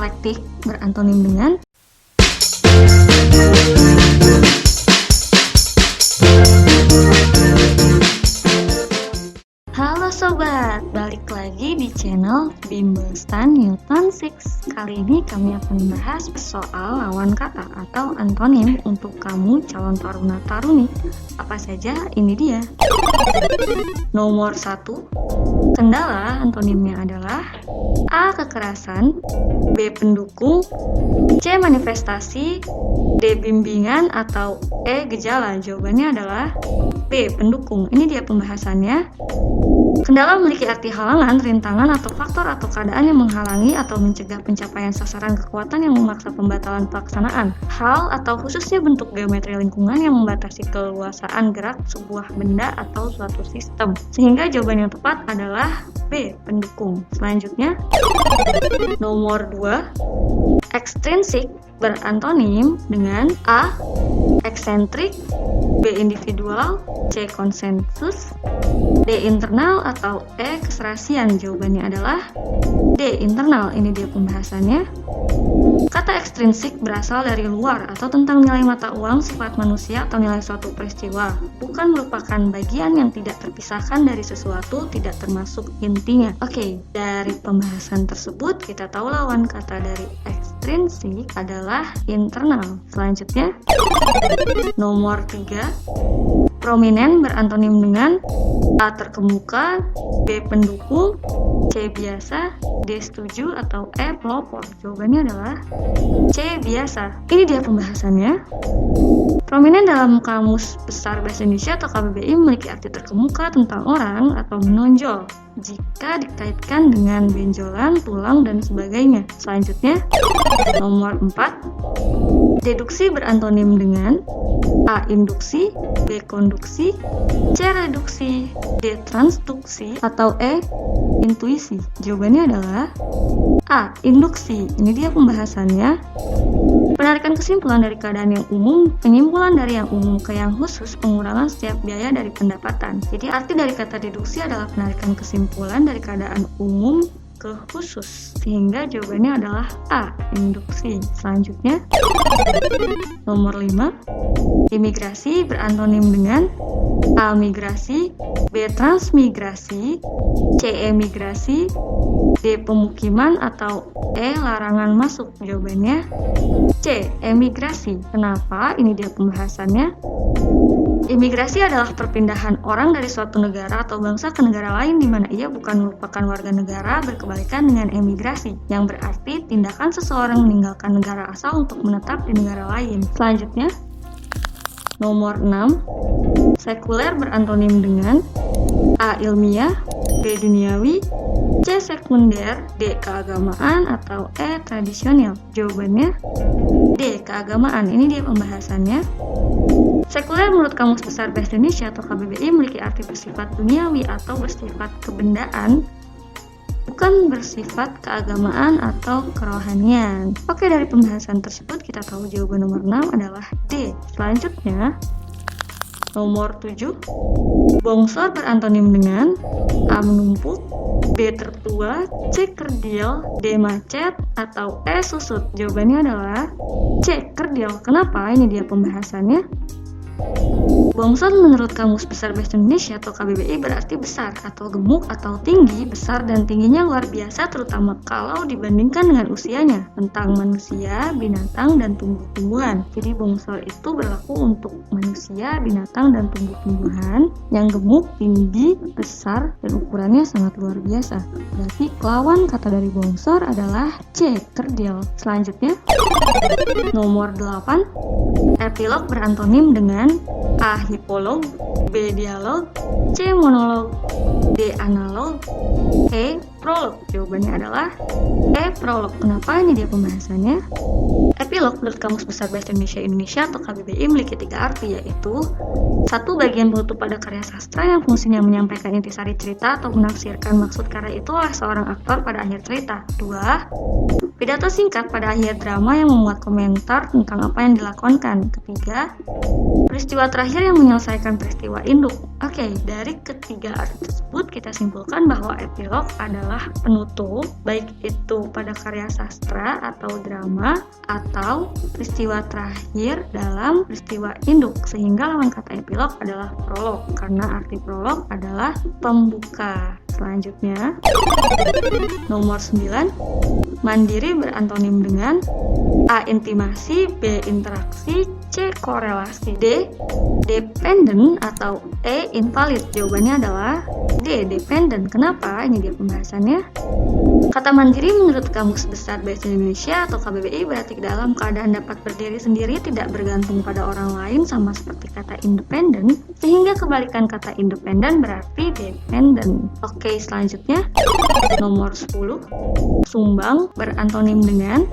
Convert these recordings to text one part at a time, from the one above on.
Eklektik berantonim dengan Halo sobat, balik lagi di channel Bimbel Stan Newton 6. Kali ini kami akan membahas soal lawan kata atau antonim untuk kamu calon taruna-taruni. Apa saja? Ini dia. Nomor 1, kendala antonimnya adalah A. Kekerasan, B. Pendukung, C. Manifestasi, D. Bimbingan, atau E. Gejala. Jawabannya adalah B. Pendukung. Ini dia pembahasannya. Kendala memiliki arti halangan, rintangan, atau faktor atau keadaan yang menghalangi atau mencegah pencapaian sasaran, kekuatan yang memaksa pembatalan pelaksanaan. Hal atau khususnya bentuk geometri lingkungan yang membatasi keleluasaan gerak sebuah benda atau suatu sistem. Sehingga jawaban yang tepat adalah B. Pendukung. Selanjutnya, nomor 2, ekstrinsik berantonim dengan A. Eksentrik, B. Individual, C. Konsensus, D. Internal, atau E. Keserasian. Jawabannya adalah D. Internal. Ini dia pembahasannya. Kata ekstrinsik berasal dari luar atau tentang nilai mata uang, sifat manusia, atau nilai suatu peristiwa. Bukan merupakan bagian yang tidak terpisahkan dari sesuatu, tidak termasuk intinya. Oke, dari pembahasan tersebut kita tahu lawan kata dari ekstrinsik adalah internal. Selanjutnya, nomor 3, prominent berantonim dengan A. Terkemuka, B. Pendukung, C. Biasa, D. Setuju, atau E. Pelopor. Jawabannya adalah C. Biasa. Ini dia pembahasannya. Prominent dalam Kamus Besar Bahasa Indonesia atau KBBI memiliki arti terkemuka tentang orang atau menonjol jika dikaitkan dengan benjolan, tulang, dan sebagainya. Selanjutnya, nomor 4, deduksi berantonim dengan A. Induksi, B. Konduksi, C. Reduksi, D. Transduksi, atau E. Intuisi. Jawabannya adalah A. Induksi. Ini dia pembahasannya. Penarikan kesimpulan dari keadaan yang umum, penyimpulan dari yang umum ke yang khusus, pengurangan setiap biaya dari pendapatan. Jadi arti dari kata deduksi adalah penarikan kesimpulan dari keadaan umum ke khusus, sehingga jawabannya adalah A. Induksi. Selanjutnya, nomor 5, imigrasi berantonim dengan A. Migrasi, B. Transmigrasi, C. Emigrasi, D. Pemukiman, atau E. Larangan masuk. Jawabannya C. Emigrasi. Kenapa? Ini dia pembahasannya. Imigrasi adalah perpindahan orang dari suatu negara atau bangsa ke negara lain di mana ia bukan merupakan warga negara, berkebalikan dengan emigrasi, yang berarti tindakan seseorang meninggalkan negara asal untuk menetap di negara lain. Selanjutnya, nomor 6, sekuler berantonim dengan A. Ilmiah, B. Duniawi, C. Sekunder, D. Keagamaan, atau E. Tradisional. Jawabannya D. Keagamaan. Ini dia pembahasannya. Sekuler menurut Kamus Besar Bahasa Indonesia atau KBBI memiliki arti bersifat duniawi atau bersifat kebendaan, bukan bersifat keagamaan atau kerohanian. Oke, dari pembahasan tersebut kita tahu jawaban nomor 6 adalah D. Selanjutnya, nomor 7, bongsor berantonim dengan A. Menumpuk, B. Tertua, C. Kerdil, D. Macet, atau E. Susut. Jawabannya adalah C. Kerdil. Kenapa? Ini dia pembahasannya. Bongsor menurut Kamus Besar Bahasa Indonesia atau KBBI berarti besar atau gemuk atau tinggi, besar dan tingginya luar biasa terutama kalau dibandingkan dengan usianya, tentang manusia, binatang, dan tumbuh-tumbuhan. Jadi bongsor itu berlaku untuk manusia, binatang, dan tumbuh-tumbuhan yang gemuk, tinggi, besar, dan ukurannya sangat luar biasa. Berarti lawan kata dari bongsor adalah C. Kerdil. Selanjutnya, nomor 8, epilog berantonim dengan A. Hipolog, B. Dialog, C. Monolog, D. Analog, E. Prolog. Jawabannya adalah E. Prolog. Kenapa? Ini dia pembahasannya. Epilog menurut Kamus Besar Bahasa Indonesia atau KBBI memiliki 3 arti, yaitu 1. Bagian penutup pada karya sastra yang fungsinya menyampaikan intisari cerita atau menafsirkan maksud karya itu oleh seorang aktor pada akhir cerita. 2. Pidato singkat pada akhir drama yang memuat komentar tentang apa yang dilakonkan. 3. Peristiwa terakhir yang menyelesaikan peristiwa induk. Oke, dari ketiga arti tersebut kita simpulkan bahwa epilog adalah penutup, baik itu pada karya sastra atau drama atau peristiwa terakhir dalam peristiwa induk, sehingga lawan kata epilog adalah prolog, karena arti prolog adalah pembuka. Selanjutnya, nomor 9, mandiri berantonim dengan A. Intimasi, B. Interaksi, C. Korelasi, D. Dependent, atau E. Invalid. Jawabannya adalah D. Dependent. Kenapa? Ini dia pembahasannya. Kata mandiri menurut Kamus Besar Bahasa Indonesia atau KBBI berarti dalam keadaan dapat berdiri sendiri, tidak bergantung pada orang lain, sama seperti kata independent, sehingga kebalikan kata independent berarti dependent. Oke, selanjutnya nomor 10, sumbang berantonim dengan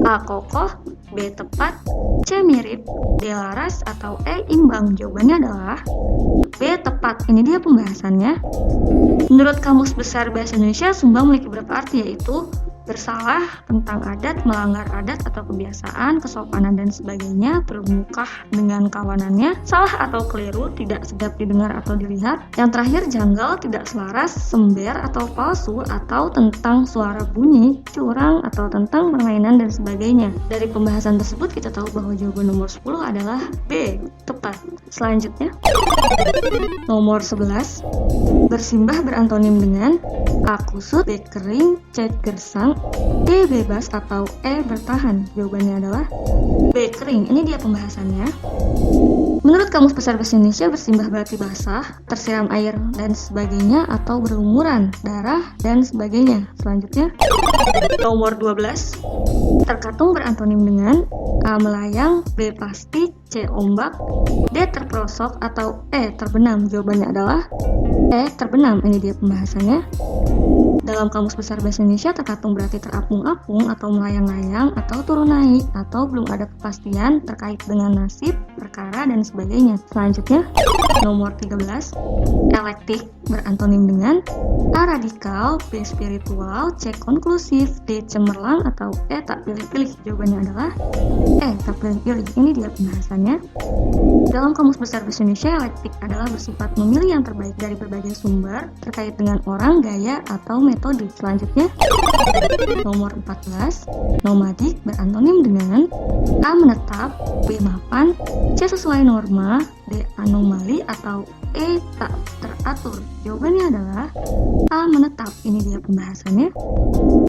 A. Kokoh, B. Tepat, C. Mirip, D. Laras, atau E. Imbang. Jawabannya adalah B. Tepat. Ini dia pembahasannya. Menurut Kamus Besar Bahasa Indonesia, sumbang memiliki beberapa arti, yaitu bersalah, tentang adat, melanggar adat atau kebiasaan, kesopanan dan sebagainya, bermukah dengan kawanannya, salah atau keliru, tidak sedap didengar atau dilihat. Yang terakhir, janggal, tidak selaras, sember atau palsu, atau tentang suara bunyi, curang, atau tentang permainan dan sebagainya. Dari pembahasan tersebut kita tahu bahwa jawaban nomor 10 adalah B, tepat. Selanjutnya, nomor 11, bersimbah berantonim dengan A. Kusut, B. Kering, C. Gersang, D. Bebas, atau E. Bertahan. Jawabannya adalah B. Kering. Ini dia pembahasannya. Menurut Kamus Besar Bahasa Indonesia, bersimbah berarti basah, tersiram air dan sebagainya, atau berlumuran, darah, dan sebagainya. Selanjutnya, nomor 12, terkatung berantonim dengan A. Melayang, B. Pasti, C. Ombak, D. Terperosok, atau E. Terbenam. Jawabannya adalah E. Terbenam. Ini dia pembahasannya. Dalam Kamus Besar Bahasa Indonesia, terkatung berarti terapung-apung atau melayang-layang atau turun naik atau belum ada kepastian terkait dengan nasib, perkara, dan sebagainya. Selanjutnya, nomor 13, elektik berantonim dengan A. Radikal, B. Spiritual, C. Konklusif, D. Cemerlang, atau E. Tak pilih-pilih. Jawabannya adalah E. Tak pilih-pilih. Ini dia pembahasannya. Dalam Kamus Besar Bahasa Indonesia, elektik adalah bersifat memilih yang terbaik dari berbagai sumber terkait dengan orang, gaya, atau metode. Selanjutnya, nomor 14, nomadik berantonim dengan A. Menetap, B. Mapan, C. Sesuai norma, D. Anomali, atau E. Tak teratur. Jawabannya adalah A. Menetap. Ini dia pembahasannya.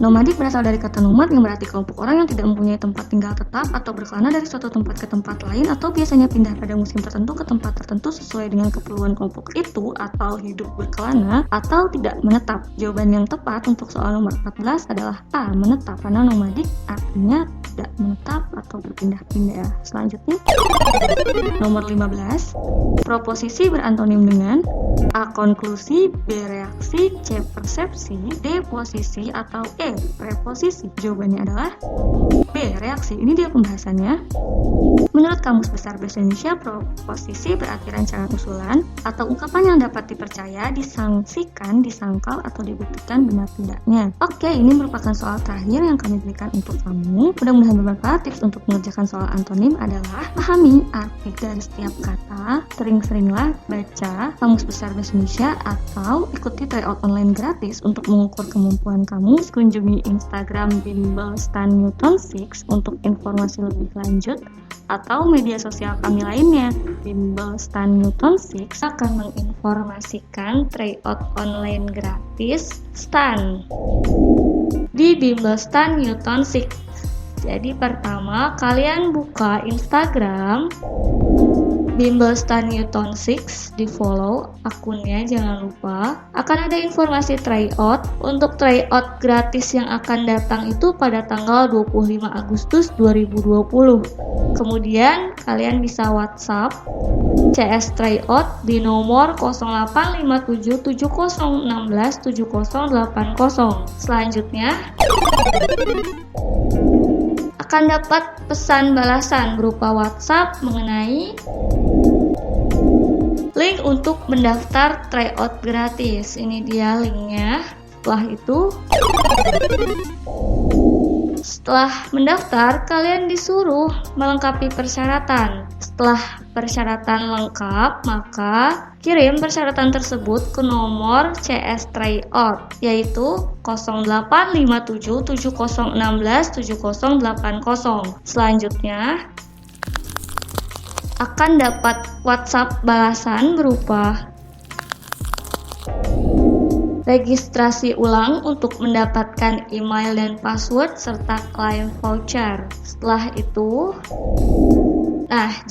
Nomadik berasal dari kata nomad yang berarti kelompok orang yang tidak mempunyai tempat tinggal tetap atau berkelana dari suatu tempat ke tempat lain, atau biasanya pindah pada musim tertentu ke tempat tertentu sesuai dengan keperluan kelompok itu, atau hidup berkelana atau tidak menetap. Jawaban yang tepat untuk soal nomor 14 adalah A. Menetap, karena nomadik artinya tidak menetap atau berpindah-pindah. Selanjutnya, nomor 15, proposisi berantonim dengan A. Konklusi, B. Reaksi, C. Persepsi, D. Posisi, atau E. Preposisi. Jawabannya adalah B. Reaksi. Ini dia pembahasannya. Menurut Kamus Besar Bahasa Indonesia, proposisi berarti rancangan usulan atau ungkapan yang dapat dipercaya, disangsikan, disangkal, atau dibuktikan benar tidaknya. Oke, ini merupakan soal terakhir yang kami berikan untuk kamu. Mudah-mudahan bermanfaat. Tips untuk mengerjakan soal antonim adalah pahami arti dari setiap kata, sering-seringlah baca Kamus Besar Bahasa Indonesia, atau ikuti tryout online gratis. Untuk mengukur kemampuan kamu, kunjungi Instagram Bimbel Stan Newton 6 untuk informasi lebih lanjut, atau media sosial kami lainnya. Bimbel Stan Newton 6 akan menginformasikan tryout online gratis Stan di Bimbel Stan Newton 6. Jadi pertama, kalian buka Instagram Bimbel Stan Newton 6, di follow akunnya, jangan lupa. Akan ada informasi tryout. Untuk tryout gratis yang akan datang itu pada tanggal 25 Agustus 2020. Kemudian kalian bisa WhatsApp CS tryout di nomor 085770167080. Selanjutnya akan dapat pesan balasan berupa WhatsApp mengenai link untuk mendaftar tryout gratis. Ini dia linknya. Setelah mendaftar, kalian disuruh melengkapi persyaratan. Setelah persyaratan lengkap, maka kirim persyaratan tersebut ke nomor CS Tryout, yaitu 085770167080. Selanjutnya, akan dapat WhatsApp balasan berupa registrasi ulang untuk mendapatkan email dan password serta klaim voucher. Setelah itu,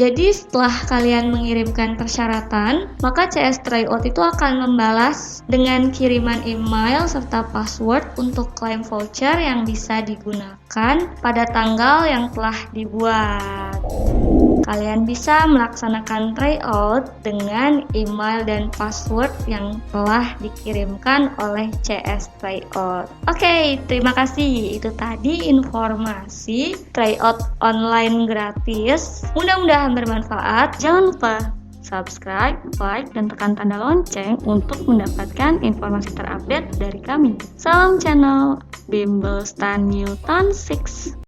jadi setelah kalian mengirimkan persyaratan, maka CS Tryout itu akan membalas dengan kiriman email serta password untuk klaim voucher yang bisa digunakan pada tanggal yang telah dibuat. Kalian bisa melaksanakan tryout dengan email dan password yang telah dikirimkan oleh CS Tryout. Oke, terima kasih. Itu tadi informasi tryout online gratis. Mudah-mudahan bermanfaat. Jangan lupa subscribe, like, dan tekan tanda lonceng untuk mendapatkan informasi terupdate dari kami. Salam channel Bimbel Stan Newton 6.